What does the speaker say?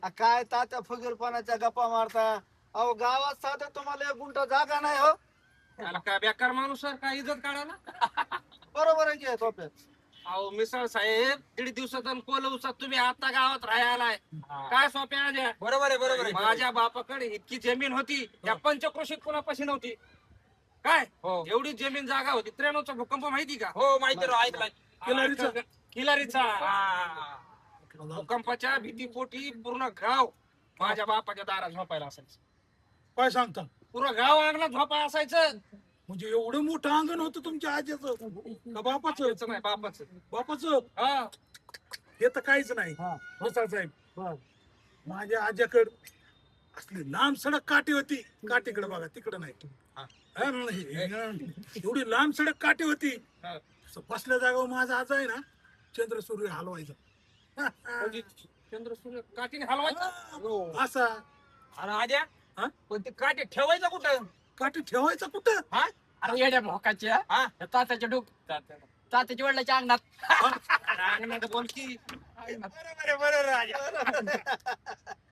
काय तात्या फगीरपणाच्या गप्पा मारता. अहो गावात साधं तुम्हाला 1 गुंठा जागा नाही हो. त्याला काय बेकार माणूस सर काय इज्जत काढा ना. बरोबर आहे की सोप्या. अहो मिसळ साहेब 1.5 दिवसात कोलवसात तुम्ही आता गावात राहायलाय काय सोप्या आल्या. बरोबर आहे माझ्या बापाकडे इतकी जमीन होती त्या पंचक्रोशीत कोणापाशी नव्हती. काय हो. एवढी जमीन जागा होती. 93चा भूकंप माहिती का? हो माहिती आहे, ऐकलाय. किलारीचा भूकंपाच्या भीतीपोटी पूर्ण गाव माझ्या बापाच्या दारात झोपायला असायचं. काय सांगता? पूर्ण गाव अंगणात झोपायला असायचं. म्हणजे एवढं मोठं अंगण होतं तुमच्या आजीचं का बापाचं? त्याचं नाही बापाचं. बापाचं? हा हे तर काहीच नाही. मिसाळ साहेब, माझ्या आज्याकडे असली लांब सडक काठी होती. काठीकडे बघा, तिकडे नाही. एवढी लांब सडक काठी होती. बसल्या जागावर माझा आजा आहे ना चंद्र सूर्य हलवायचा. म्हणजे चंद्र सूर्य काठीने हलवायचा असा. अरे आद्या हा? पण ते काटे ठेवायचं कुठं? काठी ठेवायचा कुठं? हा अरे येड्या भोकाच्या हा? तात्याच्या डोक तात्याच्या वडिलाच्या अंगणात आणि मग बोलती बरोबर आहे, बरोबर आहे, आद्या.